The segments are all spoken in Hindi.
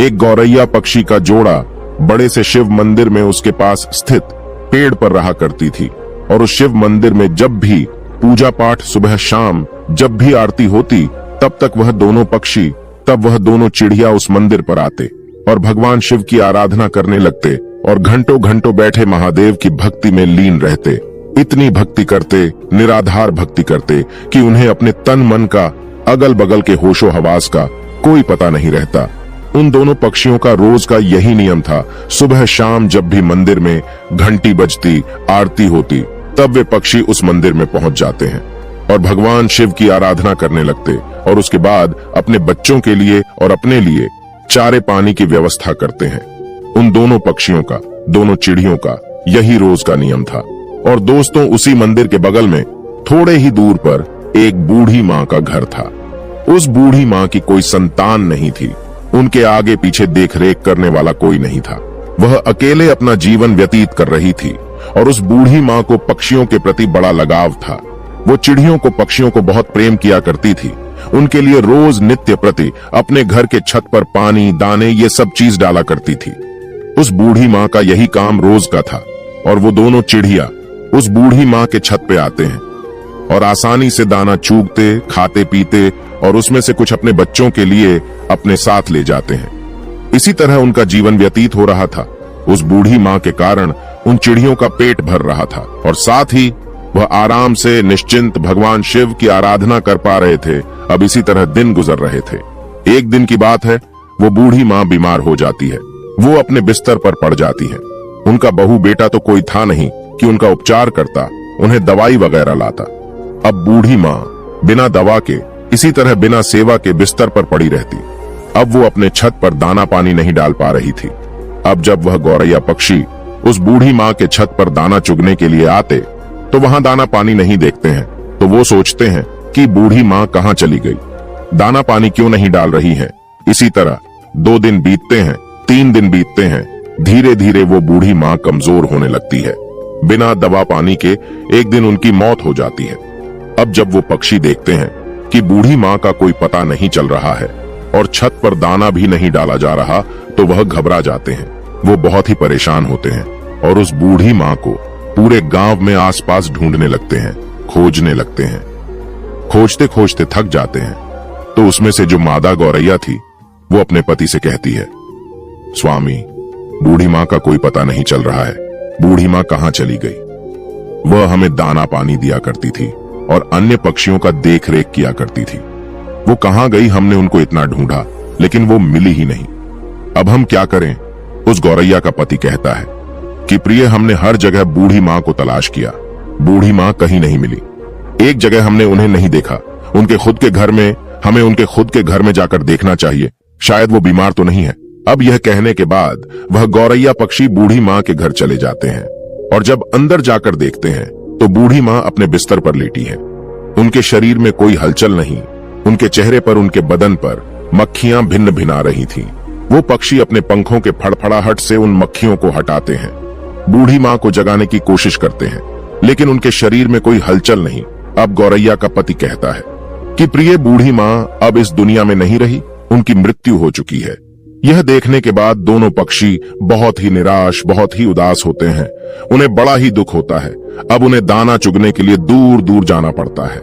एक गौरैया पक्षी का जोड़ा बड़े से शिव मंदिर में उसके पास स्थित पेड़ पर रहा करती थी, और उस शिव मंदिर में जब भी पूजा पाठ सुबह शाम जब भी आरती होती तब वह दोनों चिड़िया उस मंदिर पर आते और भगवान शिव की आराधना करने लगते और घंटों घंटों बैठे महादेव की भक्ति में लीन रहते। इतनी भक्ति करते, निराधार भक्ति करते कि उन्हें अपने तन मन का, अगल बगल के होशो हवास का कोई पता नहीं रहता। उन दोनों पक्षियों का रोज का यही नियम था। सुबह शाम जब भी मंदिर में घंटी बजती, आरती होती, तब वे पक्षी उस मंदिर में पहुंच जाते हैं और भगवान शिव की आराधना करने लगते और उसके बाद अपने बच्चों के लिए और अपने लिए चारे पानी की व्यवस्था करते हैं। उन दोनों पक्षियों का, दोनों चिड़ियों का यही रोज का नियम था। और दोस्तों, उसी मंदिर के बगल में थोड़े ही दूर पर एक बूढ़ी माँ का घर था। उस बूढ़ी माँ की कोई संतान नहीं थी। उनके आगे पीछे देखरेख करने वाला कोई नहीं था। वह अकेले अपना जीवन व्यतीत कर रही थी और उस बूढ़ी माँ को पक्षियों के प्रति बड़ा लगाव था। वो चिड़ियों को, पक्षियों को बहुत प्रेम किया करती थी। उनके लिए रोज नित्य प्रति अपने घर के छत पर पानी, दाने, ये सब चीज डाला करती थी। उस बूढ़ी माँ का यही काम रोज का था और वो दोनों चिड़िया उस बूढ़ी माँ के छत पे आते हैं और आसानी से दाना चूगते, खाते पीते और उसमें से कुछ अपने बच्चों के लिए अपने साथ ले जाते हैं। इसी तरह उनका जीवन व्यतीत हो रहा था। उस बूढ़ी माँ के कारण उन चिड़ियों का पेट भर रहा था और साथ ही वह आराम से निश्चिंत भगवान शिव की आराधना कर पा रहे थे। अब इसी तरह दिन गुजर रहे थे। एक दिन की बात है, वो बूढ़ी माँ बीमार हो जाती है। वो अपने बिस्तर पर पड़ जाती है। उनका बहू बेटा तो कोई था नहीं कि उनका उपचार करता, उन्हें दवाई वगैरह लाता। अब बूढ़ी माँ बिना दवा के, इसी तरह बिना सेवा के बिस्तर पर पड़ी रहती। अब वो अपने छत पर दाना पानी नहीं डाल पा रही थी। अब जब वह गौरैया पक्षी उस बूढ़ी माँ के छत पर दाना चुगने के लिए आते तो वहां दाना पानी नहीं देखते हैं, तो वो सोचते हैं कि बूढ़ी माँ कहाँ चली गई, दाना पानी क्यों नहीं डाल रही है। इसी तरह 2 दिन बीतते हैं, 3 दिन बीतते हैं। धीरे धीरे वो बूढ़ी माँ कमजोर होने लगती है। बिना दवा पानी के एक दिन उनकी मौत हो जाती है। अब जब वो पक्षी देखते हैं कि बूढ़ी माँ का कोई पता नहीं चल रहा है और छत पर दाना भी नहीं डाला जा रहा, तो वह घबरा जाते हैं। वो बहुत ही परेशान होते हैं और उस बूढ़ी माँ को पूरे गांव में आसपास ढूंढने लगते हैं, खोजने लगते हैं। खोजते खोजते थक जाते हैं तो उसमें से जो मादा गौरैया थी वो अपने पति से कहती है, स्वामी, बूढ़ी माँ का कोई पता नहीं चल रहा है। बूढ़ी माँ कहाँ चली गई? वह हमें दाना पानी दिया करती थी और अन्य पक्षियों का देख रेख किया करती थी। वो कहाँ गई? हमने उनको इतना ढूंढा लेकिन वो मिली ही नहीं। अब हम क्या करें? उस गौरैया का पति कहता है कि प्रिय, हमने हर जगह बूढ़ी माँ को तलाश किया, बूढ़ी माँ कहीं नहीं मिली। एक जगह हमने उन्हें नहीं देखा, उनके खुद के घर में। हमें उनके खुद के घर में जाकर देखना चाहिए, शायद वो बीमार तो नहीं है। अब यह कहने के बाद वह गौरैया पक्षी बूढ़ी माँ के घर चले जाते हैं और जब अंदर जाकर देखते हैं तो बूढ़ी माँ अपने बिस्तर पर लेटी है। उनके शरीर में कोई हलचल नहीं। उनके चेहरे पर, उनके बदन पर मक्खियां भिन्न भिना रही थीं। वो पक्षी अपने पंखों के फड़फड़ाहट से उन मक्खियों को हटाते हैं, बूढ़ी माँ को जगाने की कोशिश करते हैं, लेकिन उनके शरीर में कोई हलचल नहीं। अब गौरैया का पति कहता है कि प्रिय, बूढ़ी माँ अब इस दुनिया में नहीं रही, उनकी मृत्यु हो चुकी है। यह देखने के बाद दोनों पक्षी बहुत ही निराश, बहुत ही उदास होते हैं। उन्हें बड़ा ही दुख होता है। अब उन्हें दाना चुगने के लिए दूर दूर जाना पड़ता है।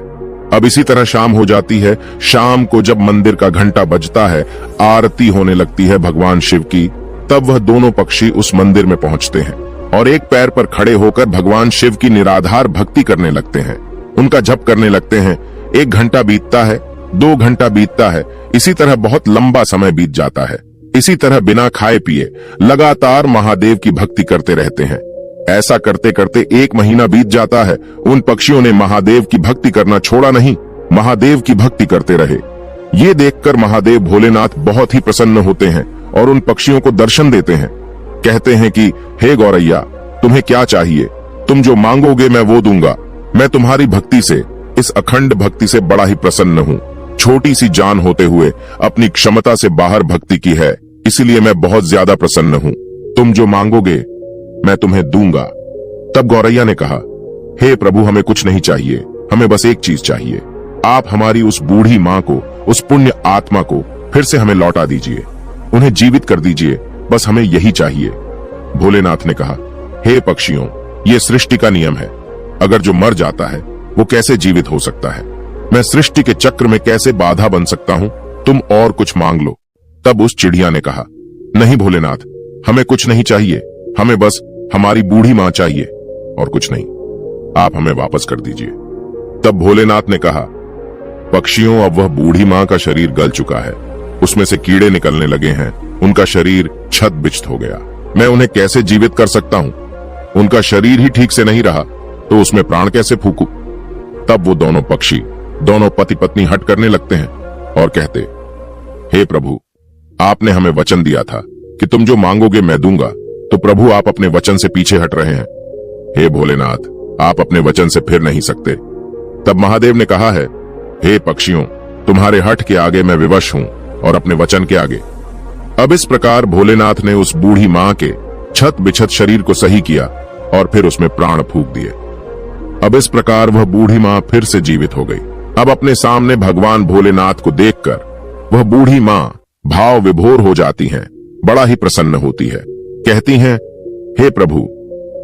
अब इसी तरह शाम हो जाती है। शाम को जब मंदिर का घंटा बजता है, आरती होने लगती है भगवान शिव की, तब वह दोनों पक्षी उस मंदिर में पहुंचते हैं और एक पैर पर खड़े होकर भगवान शिव की निराधार भक्ति करने लगते हैं। उनका जप करने लगते हैं। 1 घंटा बीतता है, 2 घंटा बीतता है। इसी तरह बहुत लंबा समय बीत जाता है। इसी तरह बिना खाए पिए लगातार महादेव की भक्ति करते रहते हैं। ऐसा करते करते 1 महीना बीत जाता है। उन पक्षियों ने महादेव की भक्ति करना छोड़ा नहीं, महादेव की भक्ति करते रहे। ये देखकर महादेव भोलेनाथ बहुत ही प्रसन्न होते हैं और उन पक्षियों को दर्शन देते हैं। कहते हैं कि हे गौरैया, तुम्हें क्या चाहिए? तुम जो मांगोगे मैं वो दूंगा। मैं तुम्हारी भक्ति से, इस अखंड भक्ति से बड़ा ही प्रसन्न हूँ। छोटी सी जान होते हुए अपनी क्षमता से बाहर भक्ति की है, इसलिए मैं बहुत ज्यादा प्रसन्न हूँ। तुम जो मांगोगे मैं तुम्हें दूंगा। तब गौरैया ने कहा, हे प्रभु, हमें कुछ नहीं चाहिए, हमें बस एक चीज चाहिए। आप हमारी उस बूढ़ी माँ को, उस पुण्य आत्मा को फिर से हमें लौटा दीजिए। उन्हें जीवित कर दीजिए, बस हमें यही चाहिए। भोलेनाथ ने कहा, हे पक्षियों, ये सृष्टि का नियम है। अगर जो मर जाता है वो कैसे जीवित हो सकता है? मैं सृष्टि के चक्र में कैसे बाधा बन सकता हूं? तुम और कुछ मांग लो। तब उस चिड़िया ने कहा, नहीं भोलेनाथ, हमें कुछ नहीं चाहिए, हमें बस हमारी बूढ़ी मां चाहिए और कुछ नहीं। आप हमें वापस कर दीजिए। तब भोलेनाथ ने कहा, पक्षियों, अब वह बूढ़ी मां का शरीर गल चुका है, उसमें से कीड़े निकलने लगे हैं, उनका शरीर छत बिछत हो गया। मैं उन्हें कैसे जीवित कर सकता हूं? उनका शरीर ही ठीक से नहीं रहा तो उसमें प्राण कैसे फूंकूं? तब वो दोनों पक्षी, दोनों पति पत्नी हट करने लगते हैं और कहते, हे प्रभु, आपने हमें वचन दिया था कि तुम जो मांगोगे मैं दूंगा, तो प्रभु आप अपने वचन से पीछे हट रहे हैं। हे भोलेनाथ, आप अपने वचन से फिर नहीं सकते। तब महादेव ने कहा है, हे पक्षियों, तुम्हारे हट के आगे मैं विवश हूं और अपने वचन के आगे। अब इस प्रकार भोलेनाथ ने उस बूढ़ी मां के छत बिछत शरीर को सही किया और फिर उसमें प्राण फूंक दिए। अब इस प्रकार वह बूढ़ी मां फिर से जीवित हो गई। अब अपने सामने भगवान भोलेनाथ को देखकर वह बूढ़ी मां भाव विभोर हो जाती हैं, बड़ा ही प्रसन्न होती है। कहती हैं, हे प्रभु,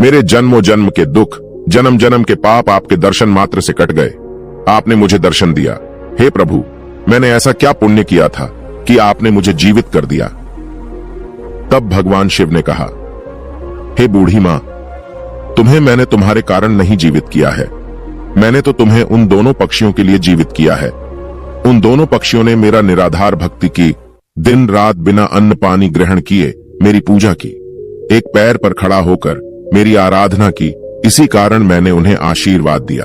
मेरे जन्मों जन्म के दुख, जन्म जन्म के पाप आपके दर्शन मात्र से कट गए। आपने मुझे दर्शन दिया। हे प्रभु, मैंने ऐसा क्या पुण्य किया था कि आपने मुझे जीवित कर दिया? तब भगवान शिव ने कहा, हे बूढ़ी मां, तुम्हें मैंने तुम्हारे कारण नहीं जीवित किया है, मैंने तो तुम्हें उन दोनों पक्षियों के लिए जीवित किया है। उन दोनों पक्षियों ने मेरा निराधार भक्ति की, दिन रात बिना अन्न पानी ग्रहण किए मेरी पूजा की, एक पैर पर खड़ा होकर मेरी आराधना की। इसी कारण मैंने उन्हें आशीर्वाद दिया।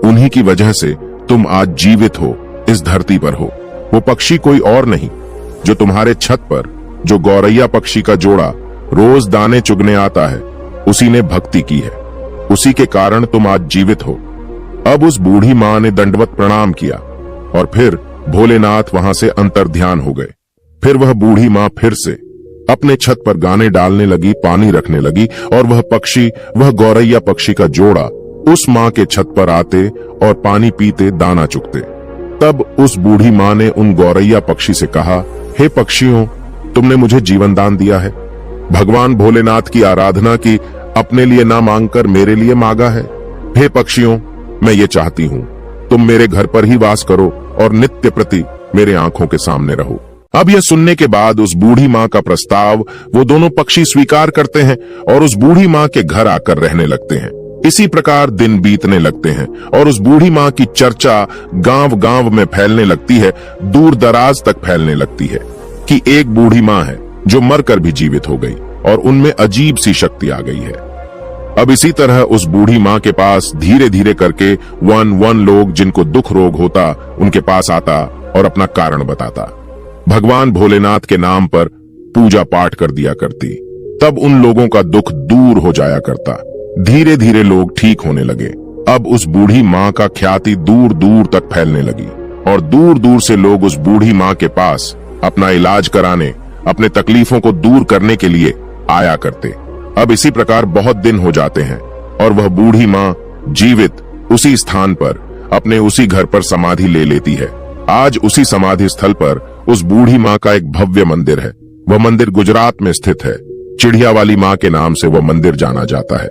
उन्हीं की वजह से तुम आज जीवित हो, इस धरती पर हो। वो पक्षी कोई और नहीं, जो तुम्हारे छत पर जो गौरैया पक्षी का जोड़ा रोज दाने चुगने आता है, उसी ने भक्ति की है। उसी के कारण तुम आज जीवित हो। अब उस बूढ़ी मां ने दंडवत प्रणाम किया और फिर भोलेनाथ वहां से अंतर्ध्यान हो गए। फिर वह बूढ़ी मां फिर से अपने छत पर गाने डालने लगी, पानी रखने लगी और वह पक्षी, वह गौरैया पक्षी का जोड़ा उस मां के छत पर आते और पानी पीते, दाना चुगते। तब उस बूढ़ी मां ने उन गौरैया पक्षी से कहा, हे पक्षियों, तुमने मुझे जीवन दान दिया है, भगवान भोलेनाथ की आराधना की, अपने लिए ना मांगकर मेरे लिए मांगा है। हे पक्षियों, मैं ये चाहती हूँ तुम मेरे घर पर ही वास करो और नित्य प्रति मेरे आंखों के सामने रहो। अब यह सुनने के बाद उस बूढ़ी मां का प्रस्ताव वो दोनों पक्षी स्वीकार करते हैं और उस बूढ़ी मां के घर आकर रहने लगते हैं। इसी प्रकार दिन बीतने लगते हैं और उस बूढ़ी मां की चर्चा गांव गांव में फैलने लगती है, दूर दराज तक फैलने लगती है कि एक बूढ़ी मां है जो मरकर भी जीवित हो गई और उनमें अजीब सी शक्ति आ गई है। अब इसी तरह उस बूढ़ी मां के पास धीरे धीरे करके वन लोग जिनको दुख रोग होता उनके पास आता और अपना कारण बताता। भगवान भोलेनाथ के नाम पर पूजा पाठ कर दिया करती। तब उन लोगों का दुख दूर हो जाया करता। धीरे धीरे लोग ठीक होने लगे। अब उस बूढ़ी मां का ख्याति दूर दूर तक फैलने लगी और दूर दूर से लोग उस बूढ़ी मां के पास अपना इलाज कराने, अपने तकलीफों को दूर करने के लिए आया करते। अब इसी प्रकार बहुत दिन हो जाते हैं और वह बूढ़ी मां जीवित उसी स्थान पर, अपने उसी घर पर समाधि ले लेती है। आज उसी समाधि स्थल पर उस बूढ़ी मां का एक भव्य मंदिर है। वह मंदिर गुजरात में स्थित है। चिड़िया वाली मां के नाम से वह मंदिर जाना जाता है।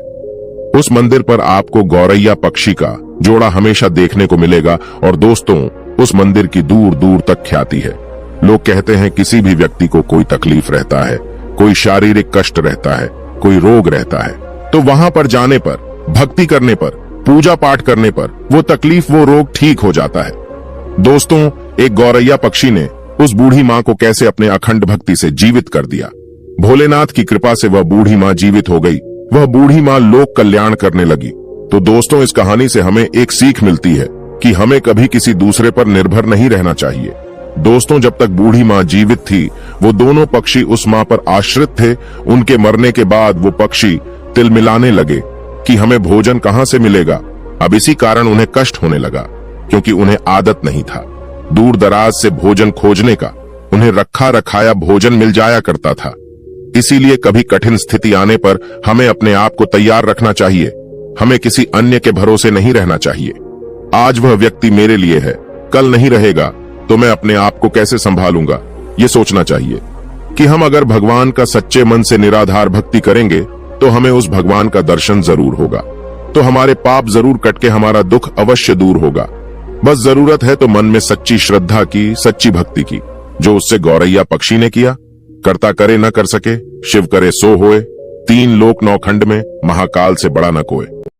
उस मंदिर पर आपको गौरैया पक्षी का जोड़ा हमेशा देखने को मिलेगा और दोस्तों, उस मंदिर की दूर दूर तक ख्याति है। लोग कहते हैं किसी भी व्यक्ति को कोई तकलीफ रहता है, कोई शारीरिक कष्ट रहता है, कोई रोग रहता है, तो वहां पर जाने पर, भक्ति करने पर, पूजा पाठ करने पर वो तकलीफ, वो रोग ठीक हो जाता है। दोस्तों, एक गौरैया पक्षी ने उस बूढ़ी मां को कैसे अपने अखंड भक्ति से जीवित कर दिया। भोलेनाथ की कृपा से वह बूढ़ी मां जीवित हो गई। वह बूढ़ी मां लोक कल्याण करने लगी। तो दोस्तों, इस कहानी से हमें एक सीख मिलती है कि हमें कभी किसी दूसरे पर निर्भर नहीं रहना चाहिए। दोस्तों, जब तक बूढ़ी मां जीवित थी, वो दोनों पक्षी उस मां पर आश्रित थे। उनके मरने के बाद वो पक्षी तिलमिलाने लगे कि हमें भोजन कहां से मिलेगा। अब इसी कारण उन्हें कष्ट होने लगा, क्योंकि उन्हें आदत नहीं था दूर दराज से भोजन खोजने का। उन्हें रखा रखाया भोजन मिल जाया करता था। इसीलिए कभी कठिन स्थिति आने पर हमें अपने आप को तैयार रखना चाहिए। हमें किसी अन्य के भरोसे नहीं रहना चाहिए। आज वह व्यक्ति मेरे लिए है, कल नहीं रहेगा, तो मैं अपने आप को कैसे संभालूंगा, ये सोचना चाहिए। कि हम अगर भगवान का सच्चे मन से निराधार भक्ति करेंगे तो हमें उस भगवान का दर्शन जरूर होगा, तो हमारे पाप जरूर कट के हमारा दुख अवश्य दूर होगा। बस जरूरत है तो मन में सच्ची श्रद्धा की, सच्ची भक्ति की, जो उससे गौरैया पक्षी ने किया। करता करे न कर सके, शिव करे सो होए, तीन लोक नौखंड में महाकाल से बड़ा न कोई।